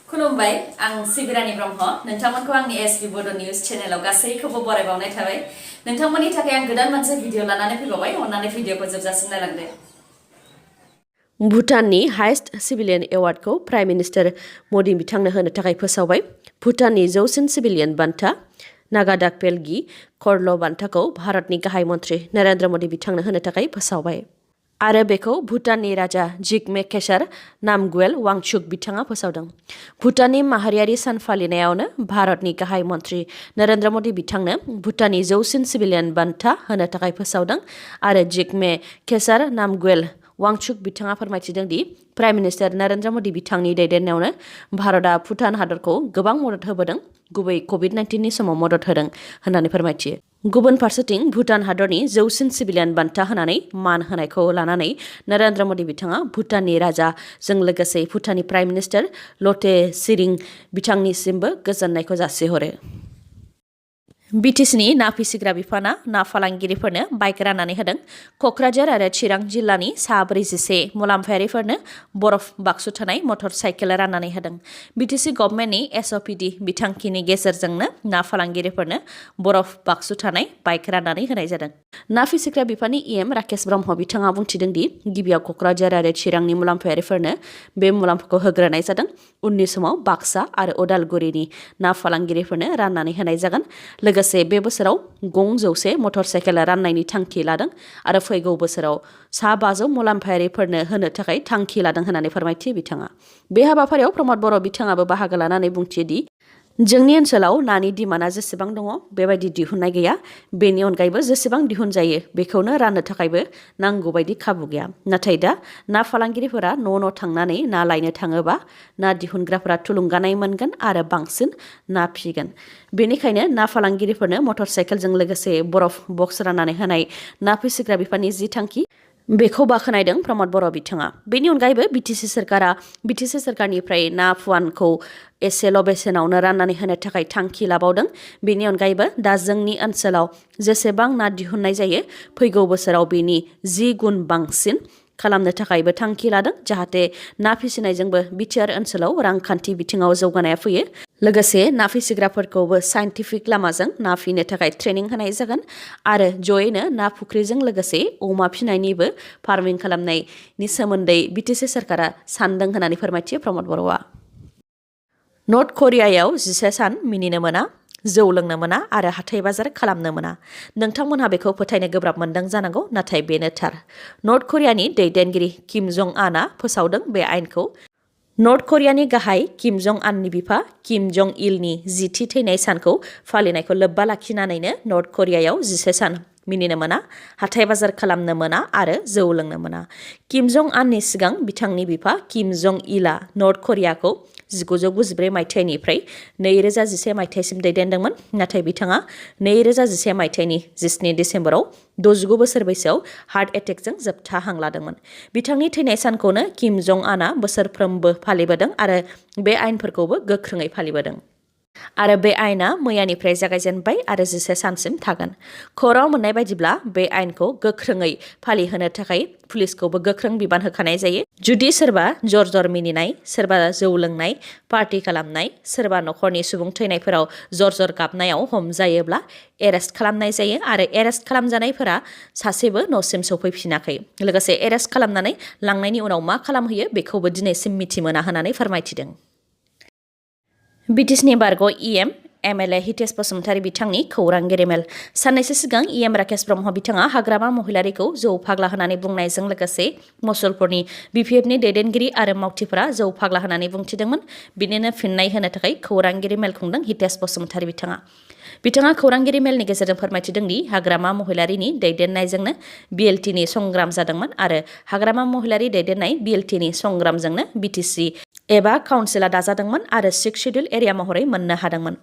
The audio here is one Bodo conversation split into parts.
खुलुमबाय आं सिबिरानि ब्रह्म नोंथांमोनखौ आंनि sbbodonews चेनेलाव गासैखौबो बरायबावनाय थाबाय नोंथांमोननि थाखाय आं गोदान मोनसे भिडिअ लानानै फैबावबाय अन्नानै भिडिअखौ जोबजासिम नायलांदो भुटाननि हाइस्ट सिभिलियन एवार्डखौ प्राइम मिनिस्टार मोदी बिथांनो होनो थाखाय फोसावबाय भुटाननि जौसिन सिभिलियन बान्था नागादाक पेलगि खरल बान्थाखौ भारतनि गाहाय मन्थ्रि नरेन्द्र मोदी बिथांनो होनो थाखाय फोसावबाय आरो बेखौ भुटाननि राजा जिग्मे खेसार नामग्येल वांचुक बिथाङा फोसावदों भुटाननि माहारियारि सान फालिनायावनो भारतनि गाहाय मन्थ्रि नरेन्द्र मोदी बिथांनो भुटाननि जौसिन सिभिलियन बान्था होनो थाखाय फोसावदों आरो जिग्मे खेसार नामग्येल वांचुक बिथाङा फोरमायथिदों दि प्राइम मिनिस्टार नरेन्द्र मोदी बिथांनि दैदेननायावनो भारतआ भुटान हादरखौ गोबां मदद होबोदों गुबै COVID-19 समाव मदद होदों होननानै फोरमायथियो गुबुन फारसेथिं भुटान हादरनि जौसिन सिभिलियन बान्था होनानै मान होनायखौ लानानै नरेन्द्र मोदी बिथाङा भुटाननि राजाजों लोगोसे भुटाननि प्राइम मिनिस्टार लटे सिरिं बिथांनिसिमबो गोजोननायखौ जासिहरो बिटिसिनि ना फिसिग्रा बिफाना ना फालांगिरिफोरनो बाइक राननानै होदों क'क्राझार आरो चिरां जिल्लानि सा 41 मुलाम्फायारिफोरनो बरफ बाक्सु थानाय मटर साइकेल राननानै होदों बिटिसि गभर्नमेन्टनि SOPD बिथांखिनि गेजेरजोंनो ना फालांगिरिफोरनो बरफ बाक्सु थानाय बाइक राननानै होनाय जादों ना फिसिग्रा बिफाननि EM राकेश ब्रह्म बिथाङा बुंथिदों दि गिबियाव क'क्राझार आरो चिरांनि मुलाम्फायारिफोरनो बे मुलाम्फाखौ होग्रोनाय जादों उननि समाव बाक्सा आरो उदालगुरिनि ना फालांगिरिफोरनो राननानै होनाय जागोन लोगोसे बे बोसोराव 500 मटर साइकेल राननायनि थांखि लादों आरो फैगौ बोसोराव सा 500 मुलाम्फायारिफोरनो होनो थाखाय थांखि लादों होननानै फोरमायथियो बिथाङा बे हाबाफारियाव प्रमद बर' बिथाङाबो बाहागो लानानै बुंथियो दि जोंनि ओनसोलाव नानि डिमान्डआ जेसेबां दङ बेबायदि दिहुननाय गैया बेनि अनगायैबो जेसेबां दिहुनजायो बेखौनो राननो थाखायबो नांगौ बायदि खाबु गैया नाथाय दा ना फालांगिरिफोरा न' थांनानै ना लायनो थाङोबा ना दिहुनग्राफोरा थुलुंगानाय मोनगोन आरो बांसिन ना फिगोन बेनिखायनो ना फालांगिरिफोरनो मटर साइकेलजों लोगोसे बरफ बक्स राननानै होनाय ना फिसिग्रा बिफाननि जि थांखि बेखौ बाख्नायदों प्रमद बर' बिथाङा बेनि अनगायैबो बिटिसि सरकारनिफ्राय ना फुवानखौ एसेल' बेसेनावनो राननानै होनो थाखाय थांखि लाबावदों बेनि अनगायैबो दा जोंनि ओनसोलाव जेसेबां ना दिहुननाय जायो फैगौ बोसोराव बेनि 10 गुन बांसिन खालामनो थाखायबो थांखि लादों जाहाथे ना फिसिनायजोंबो बिटिआर ओनसोलाव रांखान्थि बिथिङाव जौगानाया फैयो लोगोसे ना फिसिग्राफोरखौबो साइन्टिफिक लामाजों ना फिनो थाखाय ट्रेनिं होनाय जागोन आरो जयैनो ना फुख्रिजों लोगोसे अमा फिनायनिबो फार्मिं खालामनायनि सोमोन्दै बिटिसि सरकारा सानदों होननानै फोरमायथियो प्रमद बर'आ नर्थ करियायाव 11 सान मिनिनो मोना जौ लोंनो मोना आरो हाथाय बाजार खालामनो मोना नोंथांमोनहा बेखौ फोथायनो गोब्राब मोनदों जानांगौ नाथाय बेनो थार नर्थ करियानि दैदेनगिरि किम जं आनआ फोसावदों बे आयेनखौ नर्थ करियानि गाहाय किम जं आननि बिफा किम जं इलनि 10थि थैनाय सानखौ फालिनायखौ लोब्बा लाखिनानैनो नर्थ करियायाव 11 सान मिनिनो मोना हाथाय बाजार खालामनो मोना आरो जौ लोंनो मोना किम जं आननि सिगां बिथांनि बिफा किम जं इलआ नर्थ करियाखौ 1994 मायथाइनिफ्राय 2011 मायथाइसिम दैदेनदोंमोन नाथाय बिथाङा 2011 मायथाइनि 17 डिसेम्बराव 69 बोसोर बैसोआव हार्ट एटेकजों जोबथा हां लादोंमोन बिथांनि थैनाय सानखौनो किम जं आनआ बोसोरफ्रोमबो फालिबोदों आरो बे आयेनफोरखौबो गोख्रोङै फालिबोदों आरो बे आयेना मैयानिफ्राय जागायजेनबाय आरो 11 सानसिम थागोन खौरां मोननाय बायदिब्ला बे आयेनखौ गोख्रोङै फालिहोनो थाखाय पुलिसखौबो गोख्रों बिबान होखानाय जायो जुदि सोरबा जर मिनिनाय सोरबा जौ लोंनाय पार्टी खालामनाय सोरबा नखरनि सुबुं थैनायफोराव जर गाबनायाव हमजायोब्ला एरेस्ट खालामनाय जायो आरो एरेस्ट खालामजानायफोरा सासेबो न'सिम सफैफिनाखै लोगोसे एरेस्ट खालामनानै लांनायनि उनाव मा खालामहैयो बेखौबो दिनैसिम मिथि मोना होननानै फोरमायथिदों बिटिसिनि बारग' EM MLA हितेश बसुमतारी बिथांनि खौरां गेरेमेल साननैसो सिगां EM राकेश ब्रह्म बिथाङा हाग्रामा महिलारिखौ जौ फाग्ला होननानै बुंनायजों लोगोसे मुसलपुरनि BPFनि दैदेनगिरि आरो मावथिफोरा जौ फाग्ला होननानै बुंथिदोंमोन बिनिनो फिननाय होनो थाखाय खौरांगिरि मेल खुंदों हितेश बसुमतारी बिथाङा खौरांगिरि मेलनि गेजेरजों फोरमायथिदों दि हाग्रामा महिलारिनि दैदेननायजोंनो BLTनि संग्राम जादोंमोन आरो हाग्रामा महिलारि दैदेननाय BLTनि संग्रामजोंनो बिटिसि एबा काउन्सिला दाजादोंमोन आरो 6 शेड्युल एरिया महरै मोननो हादोंमोन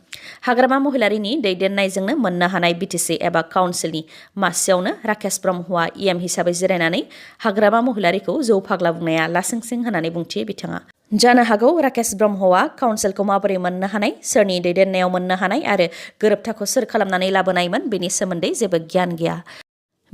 हाग्रामा महिलारिनि दैदेननायजोंनो मोननो हानाय बिटिसि एबा काउन्सिलनि मासियावनो राकेश ब्रह्मआ EM हिसाबै जिरायनानै हाग्रामा महिलारिखौ जौ फाग्ला बुंनाया लासिंसिं होननानै बुंथियो बिथाङा जानो हागौ राकेश ब्रह्मआ काउन्सिलखौ माबोरै मोननो हानाय सोरनि दैदेननायाव मोननो हानाय आरो गोरोबथाखौ सोर खालामनानै लाबोनायमोन बेनि सोमोन्दै जेबो गियान गैया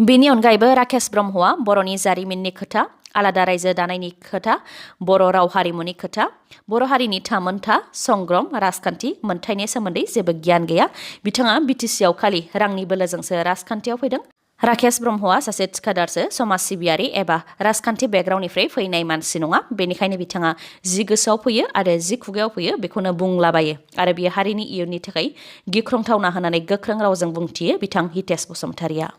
बेनि अनगायैबो राकेश ब्रह्मआ बर'नि जारिमिननि खोथा, आलादा रायजो दानायनि खोथा, बर' राव हारिमुनि खोथा, बर' हारिनि थामोनथा, संग्राम, राजखान्थि, मोनथायनि सोमोन्दै जेबो गियान गैया। बिथाङा बिटिसिआव खालि रांनि बोलोजोंसो राजखान्थियाव फैदों। राकेश ब्रह्मआ सासे थिखादारसो, समाज सिबियारि एबा राजखान्थि बेकग्राउन्डनिफ्राय फैनाय मानसि नङा। बेनिखायनो बिथाङा जि गोसोआव फैयो आरो जि खुगायाव फैयो बेखौनो बुंलाबायो आरो बियो हारिनि इयुननि थाखाय गिख्रंथावना होननानै गोख्रों रावजों बुंथियो बिथां हितेश बसुमतारिया।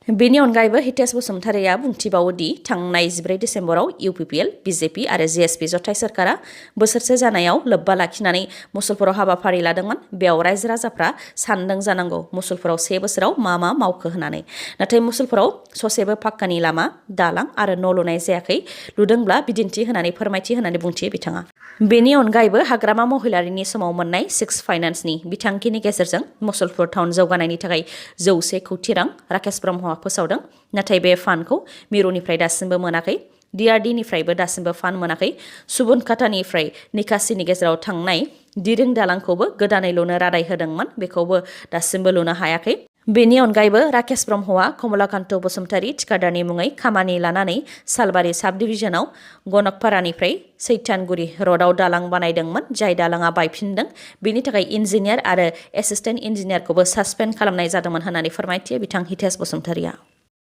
बेनि अनगायैबो हितेश बसुमतारिया बुंथिबावोदि थांनाय 14 डिसेम्बराव इउपिपिएल, बिजेपि आरो जिएसपि जथाय सोरखारा बोसोरसे जानायाव लोब्बा लाखिनानै मुसलपुराव हाबाफारि लादोंमोन। बेयाव रायजो राजाफ्रा सानदों जानांगौ मुसलपुराव 1 बोसोराव मा मावखो होननानै। नाथाय मुसलपुराव ससेबो पाक्कानि लामा, दालां आरो न' लुनाय जायाखै। लुदोंब्ला बिदिन्थि होनानै फोरमायथि होनानै बुंथियो बिथाङा। बेनि अनगायैबो हाग्रामा महिलारिनि समाव मोननाय 6 फाइनान्सनि बिथांखिनि गेजेरजों मुसलपुर टाउन जौगानायनि थाखाय 100 कौटि रां राकेश ब्रह्मआ फोसावदों। नाथाय बे फान्डखौ मिरुनिफ्राय दासिमबो मोनाखै। डिआरडिनिफ्रायबो दासिमबो फान्ड मोनाखै। सुबुनखातानिफ्राय निकासिनि गेजेराव थांनाय दिरों दालांखौबो गोदानै लुनो रादाय होदोंमोन, बेखौबो दासिमबो लुनो हायाखै। बेनि अनगायैबो राकेश ब्रह्मआ कमलाकान्त बसुमतारी थिखादारनि मुङै खामानि लानानै सालबारि साब डिभिजनाव गनकपारानिफ्राय सैथानगुरि रडआव दालां बानायदोंमोन, जाय दालाङा बायफिनदों। बेनि थाखाय इन्जिनियार आरो एसिस्टेन्ट इन्जिनियारखौबो सासपेन्ड खालामनाय जादोंमोन होननानै फोरमायथियो बिथां हितेश बसुमतारिया।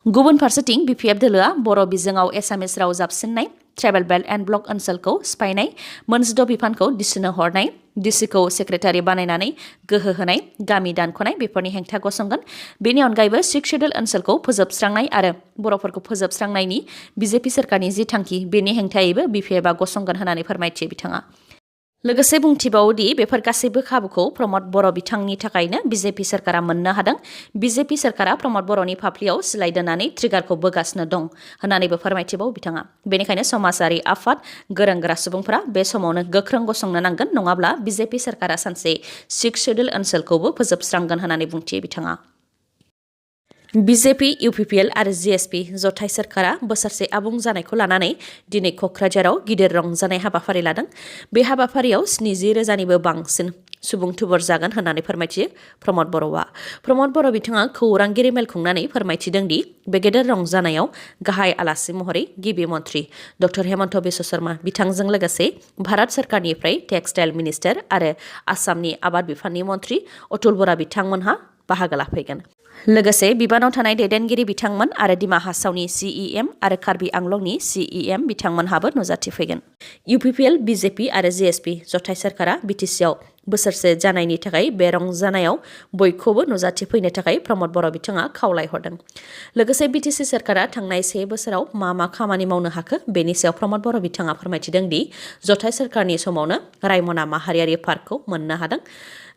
गुबुन फारसेथिं बिपिएफ दोलोआ बर' बिजोङाव एसामिस राव जाबसिननाय, ट्राइबेल बेल्ट एन्ड ब्लक ओनसोलखौ सिफायनाय, मोनजिद' बिफानखौ डिसिनो हरनाय, डिसिखौ सेक्रेटारि बानायनानै गोहो होनाय, गामि दानख'नाय बेफोरनि हेंथा गसंगोन। बेनि अनगायैबो 6 शेड्युल ओनसोलखौ फोजोबस्रांनाय आरो बर'फोरखौ फोजोबस्रांनायनि बिजेपि सोरखारनि जि थांखि बेनि हेंथायैबो बिपिएफआ गसंगोन होननानै फोरमायथियो बिथाङा। लोगोसे बुंथिबावोदि बेफोर गासैबो खाबुखौ प्रमद बर' बिथांनि थाखायनो बिजेपि सोरखारा मोननो हादों। बिजेपि सोरखारा प्रमद बर'नि फाफ्लियाव सिलाइ दोननानै ट्रिगारखौ बोगासिनो दं होननानैबो फोरमायथिबाव बिथाङा। बेनिखायनो समाजारि आफाद, गोरों गोरा सुबुंफोरा बे समावनो गोख्रों गसंनो नांगोन, नङाब्ला बिजेपि सोरखारा सानसे 6 शेड्युल ओनसोलखौबो फोजोबस्रांगोन होननानै बुंथियो बिथाङा। बिजेपि, इउपिपिएल आरो जिएसपि जथाय सोरखारा बोसोरसे आबुं जानायखौ लानानै दिनै क'क्राझाराव गिदिर रंजानाय हाबाफारि लादों। बे हाबाफारियाव 70,000निबो बांसिन सुबुं थुबुर जागोन होननानै फोरमायथियो प्रमद बर'आ। प्रमद बर' बिथाङा खौरांगिरि मेल खुंनानै फोरमायथिदों दि बे गेदेर रंजानायाव गाहाय आलासि महरै गिबि मन्थ्रि डक्टर हेमन्त बिश्व शर्मा बिथांजों लोगोसे भारत सोरखारनिफ्राय टेक्सटाइल मिनिस्टार आरो आसामनि आबाद बिफाननि मन्थ्रि अतुल बरा बिथांमोनहा बाहागो लाफैगोन। लोगोसे बिबानाव थानाय दैदेनगिरि बिथांमोन आरो दिमा हासावनि सिइएम आरो कार्बि आंलंनि सिइएम बिथांमोनहाबो नुजाथिफैगोन। इउपिपिएल, बिजेपि आरो जिएसपि जथाय सोरखारा बिटिसिआव बोसोरसे जानायनि थाखाय बे रंजानायाव बयखौबो नुजाथिफैनो थाखाय प्रमद बर' बिथाङा खावलायहरदों। लोगोसे बिटिसि सोरखारा थांनाय 1 बोसोराव मा खामानि मावनो हाखो बेनि सायाव प्रमद बर' बिथाङा फोरमायथिदों दि जथाय सोरखारनि समावनो रायमना माहारियारि पार्कखौ मोननो हादों।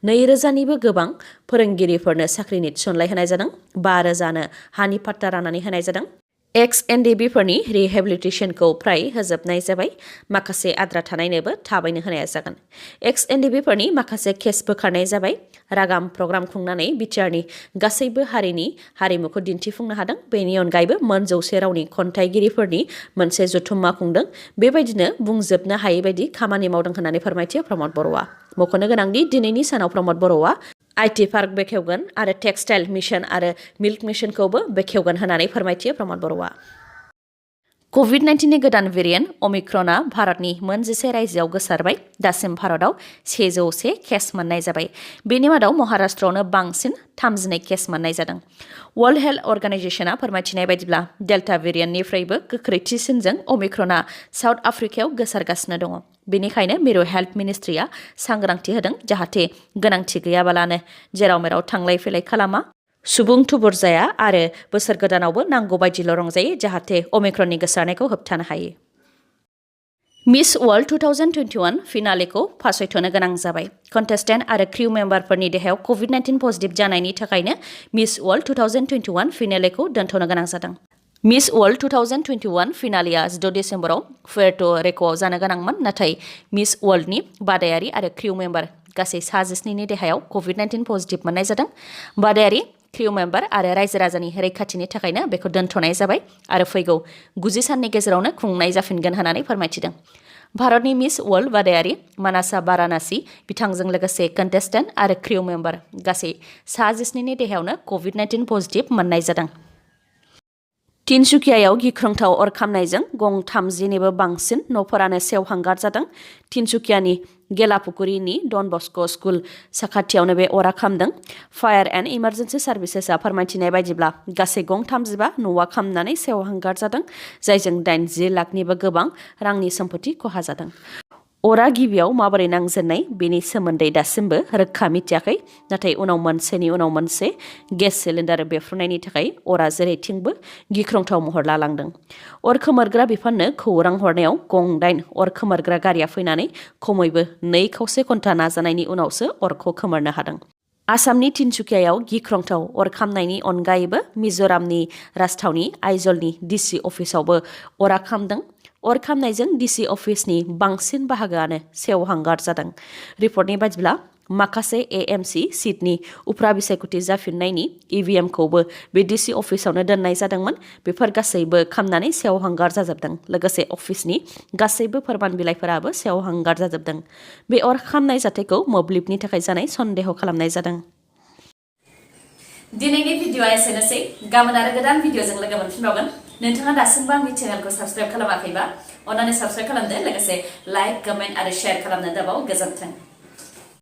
2,000निबो गोबां फोरोंगिरिफोरनो साख्रिनि थिसनलाइ होनाय जादों। 5,000नो हानि पाट्टा राननानै होनाय जादों। एक्स-एनडिबिफोरनि रिहेबिलिटेसनखौ फ्राय होजोबनाय जाबाय। माखासे आद्रा थानायनोबो थाबैनो होनाय जागोन। एक्स-एनडिबिफोरनि माखासे केस बोखारनाय जाबाय। रागाम प्रग्राम खुंनानै बिटिआरनि गासैबो हारिनि हारिमुखौ दिन्थिफुंनो हादों। बेनि अनगायैबो मोन 100 रावनि खन्थाइगिरिफोरनि मोनसे जथुम्मा खुंदों। बेबायदिनो बुंजोबनो हायै बायदि खामानि मावदों होननानै फोरमायथियो प्रमद बर'आ। मख'नो गोनांदि दिनैनि सानाव प्रमद बर'आ आइटि पार्क बेखेवगोन आरो टेक्सटाइल मिशन आरो मिल्क मिशनखौबो बेखेवगोन होननानै फोरमायथियो प्रमद बर'आ। कभिड-19नि गोदान भेरिएन्ट अमिक्रनआ भारतनि मोन 11 रायजोआव गोसारबाय। दासिम भारतआव 101 केस मोननाय जाबाय। बेनि मादाव महाराष्ट्रआवनो बांसिन 32 केस मोननाय जादों। वर्ल्ड हेल्थ अर्गानाइजेशनआ फोरमायथिनाय बायदिब्ला डेल्टा भेरिएन्टनिफ्रायबो गोख्रैथिसिनजों अमिक्रनआ साउथ आफ्रिकायाव गोसारगासिनो दङ। बेनिखायनो मिरु हेल्थ मिनिस्ट्रिया सांग्रांथि होदों जाहाथे गोनांथि गैयाबालानो जेराव मेराव थांलाय फैलाय खालामा, सुबुं थुबुर जाया आरो बोसोर गोदानावबो नांगौ बायदिल' रंजायो जाहाथे अमिक्रननि गोसारनायखौ होबथानो हायो। मिस वर्ल्ड 2021 फिनालेखौ फासयथ'नो गोनां जाबाय। कन्टेस्टेन्ट आरो क्रिउ मेम्बारफोरनि देहायाव कभिड-19 पजिटिभ जानायनि थाखायनो मिस वर्ल्ड 2021 फिनालेखौ दोनथ'नो गोनां जादों। मिस वर्ल्ड 2021 फिनालेआ 6 डिसेम्बराव पुएर्टो रिक'आव जानो गोनांमोन, नाथाय मिस वर्ल्डनि बादायारि आरो क्रिउ मेम्बार गासै 19नि देहायाव कभिड-19 पजिटिभ मोननाय जादों। बादायारि, क्रिउ मेम्बार आरो रायजो राजानि रैखाथिनि थाखायनो बेखौ दोनथ'नाय जाबाय आरो फैगौ 90 साननि गेजेरावनो खुंनाय जाफिनगोन होननानै फोरमायथिदों। भारतनि मिस वर्ल्ड बादायारि मानासा बारानासी बिथांजों लोगोसे कन्टेस्टेन्ट आरो क्रिउ मेम्बार गासै 19नि देहायावनो कभिड-19 पजिटिभ मोननाय जादों। तिनसुकियायाव गिख्रंथाव अर खामनायजों गं 30निबो बांसिन न'फोरानो सेवहांगार जादों। तिनसुकियानि गेलापुखुरिनि डन बस्क' स्कुल साखाथियावनो बे अरा खामदों। फायार एन्ड इमार्जेन्सि सार्भिसेसआ फोरमायथिनाय बायदिब्ला गासै गं 35 न'आ खामनानै सेवहांगार जादों, जायजों 80 लाखनिबो गोबां रांनि सम्पति खहा जादों। अरा गिबियाव माबोरै नांजेननाय बेनि सोमोन्दै दासिमबो रोखा मिथियाखै, नाथाय उनाव मोनसेनि उनाव मोनसे गेस सिलिन्डार बेफ्रुनायनि थाखाय अरा जेरैथिंबो गिख्रंथाव महर लालांदों। अर खोमोरग्रा बिफाननो खौरां हरनायाव गं 8 अर खोमोरग्रा गारिया फैनानै खमैबो 2.25 घन्टा नाजानायनि उनावसो अरखौ खोमोरनो हादों। आसामनि तिनसुकियायाव गिख्रंथाव अर खामनायनि अनगायैबो मिज'रामनि राजथावनि आइजलनि डिसि अफिसावबो अरा खामदों। अर खामनायजों डिसि अफिसनि बांसिन बाहागोआनो सेवहांगार जादों। रिपर्टनि बायदिब्ला माखासे एएमसि सिटनि उफ्रा बिसायख'थि जाफिननायनि इभिएमखौबो बे डिसि अफिसावनो दोननाय जादोंमोन। बेफोर गासैबो खामनानै सेवहांगार जाजोबदों। लोगोसे अफिसनि गासैबो फोरमान बिलाइफोराबो सेवहांगार जाजोबदों। बे अर खामनाय जाथायखौ मोब्लिबनि थाखाय जानाय सन्देह खालामनाय जादों। दिनैनि भिडिअआ एसेनोसै। गाबोन आरो गोदान भिडिअजों लोगो मोनफिनबावगोन। नोंथाङा दासिमबो आंनि चेनेलखौ साबस्क्राइब खालामाखैबा अन्नानै साबस्क्राइब खालामदो, लोगोसे लाइक, कमेन्ट आरो शेयार खालामनो दाबाव। गोजोन्थों।